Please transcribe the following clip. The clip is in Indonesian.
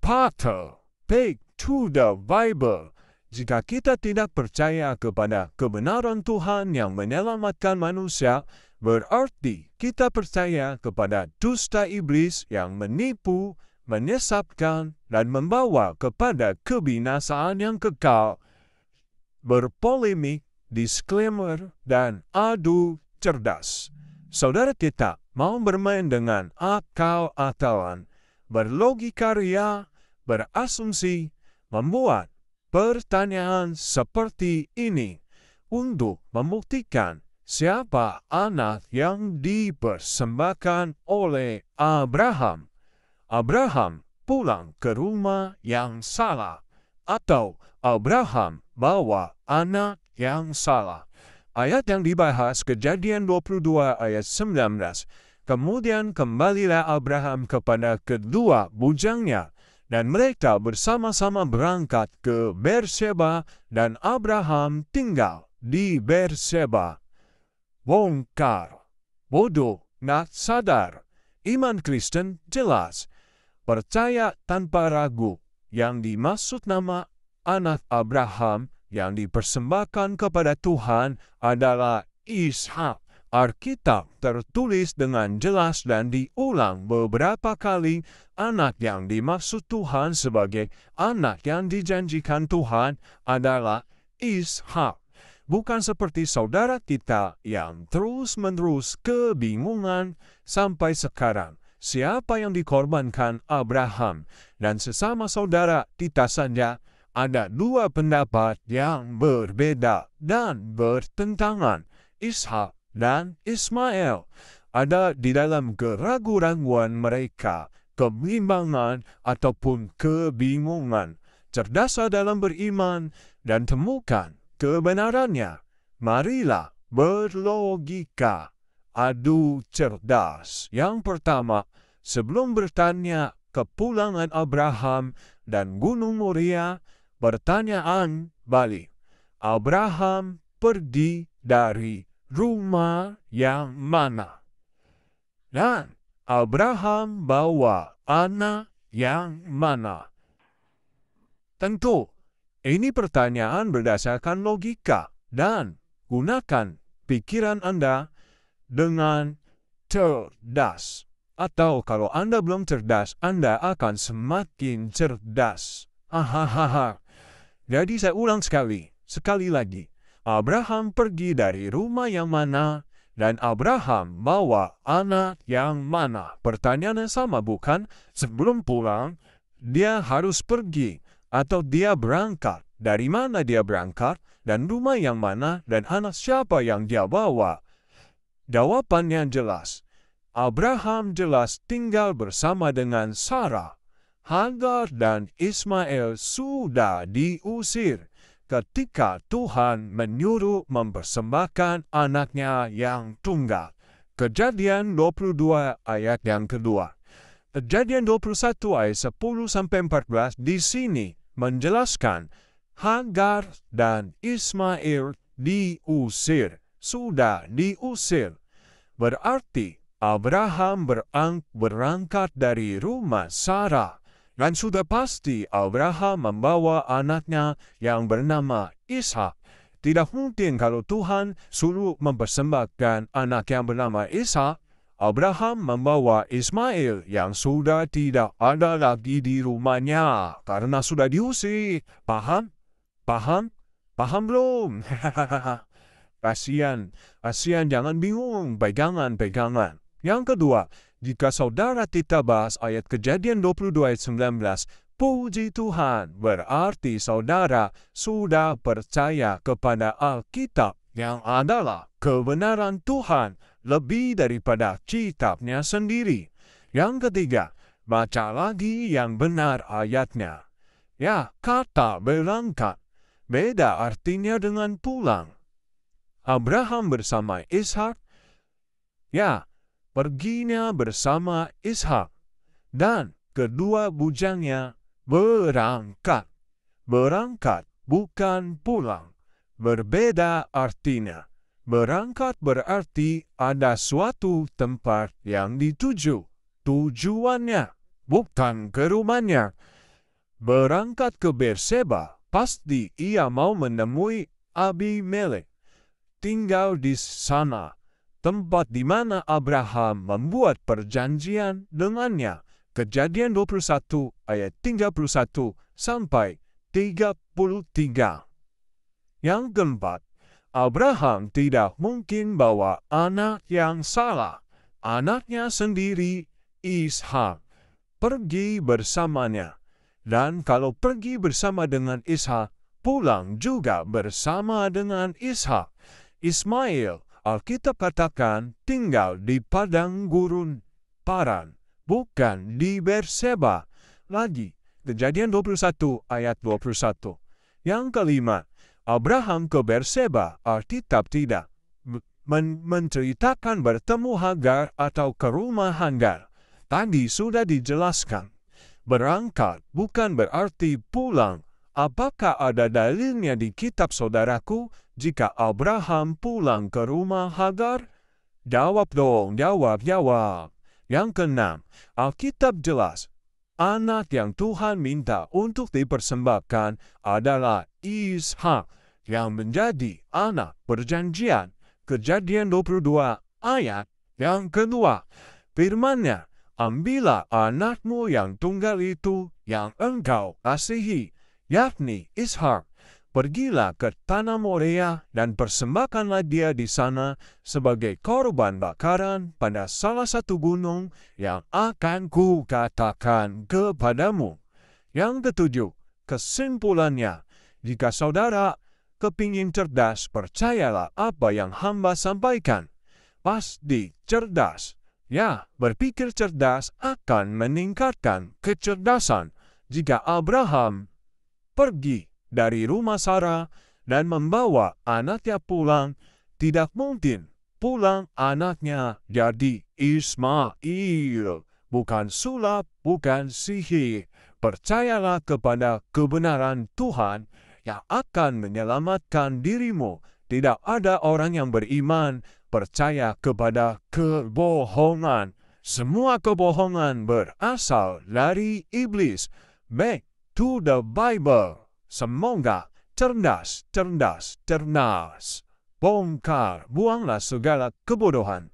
Potter, back to the Bible. Jika kita tidak percaya kepada kebenaran Tuhan yang menyelamatkan manusia, berarti kita percaya kepada dusta iblis yang menipu, menyesatkan, dan membawa kepada kebinasaan yang kekal. Berpolemik, disclaimer, dan adu cerdas. Saudara kita mau bermain dengan akal-akalan, berlogika ria, berasumsi, membuat pertanyaan seperti ini untuk membuktikan siapa anak yang dipersembahkan oleh Abraham. Abraham pulang ke rumah yang salah, atau Abraham bawa anak yang salah. Ayat yang dibahas Kejadian 22 ayat 19. Kemudian kembalilah Abraham kepada kedua bujangnya, dan mereka bersama-sama berangkat ke Berseba, dan Abraham tinggal di Berseba. Bongkar, bodoh, nak sadar. Iman Kristen jelas, percaya tanpa ragu. Yang dimaksud nama anak Abraham yang dipersembahkan kepada Tuhan adalah Ishak. Alkitab tertulis dengan jelas dan diulang beberapa kali, anak yang dimaksud Tuhan sebagai anak yang dijanjikan Tuhan adalah Ishak. Bukan seperti saudara kita yang terus-menerus kebingungan sampai sekarang. Siapa yang dikorbankan Abraham? Dan sesama saudara kita saja ada dua pendapat yang berbeda dan bertentangan. Ishak dan Ismail ada di dalam keraguan-raguan mereka, kebimbangan ataupun kebingungan. Cerdas dalam beriman dan temukan kebenarannya. Marilah berlogika. Adu cerdas. Yang pertama, sebelum bertanya kepulangan Abraham dan Gunung Moria, pertanyaan balik. Abraham pergi dari rumah yang mana? Dan Abraham bawa anak yang mana? Tentu, ini pertanyaan berdasarkan logika dan gunakan pikiran Anda dengan cerdas. Atau kalau Anda belum cerdas, Anda akan semakin cerdas. Hahaha. Jadi saya ulang sekali lagi. Abraham pergi dari rumah yang mana, dan Abraham bawa anak yang mana? Pertanyaannya sama bukan? Sebelum pulang, dia harus pergi, atau dia berangkat. Dari mana dia berangkat, dan rumah yang mana, dan anak siapa yang dia bawa? Jawabannya jelas. Abraham jelas tinggal bersama dengan Sarah. Hagar dan Ismail sudah diusir ketika Tuhan menyuruh mempersembahkan anaknya yang tunggal. Kejadian 22 ayat yang kedua. Kejadian 21 ayat 10-14 di sini menjelaskan Hagar dan Ismail diusir. Sudah diusir. Berarti Abraham berangkat dari rumah Sarah. Dan sudah pasti Abraham membawa anaknya yang bernama Ishak. Tidak mungkin kalau Tuhan suruh mempersembahkan anak yang bernama Ishak, Abraham membawa Ismail yang sudah tidak ada lagi di rumahnya karena sudah diusir. Paham? Paham? Paham belum? Kasihan, jangan bingung, pegangan. Yang kedua, jika saudara kita bahas ayat Kejadian 22 ayat 19, puji Tuhan, berarti saudara sudah percaya kepada Alkitab yang adalah kebenaran Tuhan lebih daripada kitabnya sendiri. Yang ketiga, baca lagi yang benar ayatnya. Ya, kata berangkat, beda artinya dengan pulang. Abraham bersama Ishak, ya, perginya bersama Ishak, dan kedua bujangnya berangkat. Berangkat bukan pulang. Berbeda artinya. Berangkat berarti ada suatu tempat yang dituju. Tujuannya bukan ke rumahnya. berangkat ke Berseba. Pasti ia mau menemui Abimelek. Tinggal di sana, tempat di mana Abraham membuat perjanjian dengannya. Kejadian 21 ayat 31 sampai 33. Yang keempat, Abraham tidak mungkin bawa anak yang salah, anaknya sendiri, Ishak, pergi bersamanya. Dan kalau pergi bersama dengan Ishak, pulang juga bersama dengan Ishak. Ismail, Alkitab katakan, tinggal di padang gurun Paran, bukan di Berseba. Lagi, Kejadian 21 ayat 21. Yang kelima, Abraham ke Berseba, Alkitab tidak menceritakan bertemu Hagar atau ke rumah Hagar. Tadi sudah dijelaskan. Berangkat bukan berarti pulang. Apakah ada dalilnya di kitab saudaraku jika Abraham pulang ke rumah Hagar? Jawab dong, jawab. Yang keenam, Alkitab jelas. Anak yang Tuhan minta untuk dipersembahkan adalah Ishak yang menjadi anak perjanjian. Kejadian 22 ayat yang kedua. Firman-Nya, ambillah anakmu yang tunggal itu yang engkau kasihi, yakni Ishak. Pergilah ke tanah Moria dan persembahkanlah dia di sana sebagai korban bakaran pada salah satu gunung yang akan kukatakan kepadamu. Yang ketujuh, kesimpulannya, jika saudara kepingin cerdas, percayalah apa yang hamba sampaikan. Pasti cerdas. Ya, berpikir cerdas akan meningkatkan kecerdasan. Jika Abraham pergi dari rumah Sarah dan membawa anaknya pulang, tidak mungkin pulang anaknya jadi Ismail. Bukan sulap, bukan sihir. Percayalah kepada kebenaran Tuhan yang akan menyelamatkan dirimu. Tidak ada orang yang beriman percaya kepada kebohongan. Semua kebohongan berasal dari iblis. Back to the Bible. Semoga cerdas. Bongkar, buanglah segala kebodohan.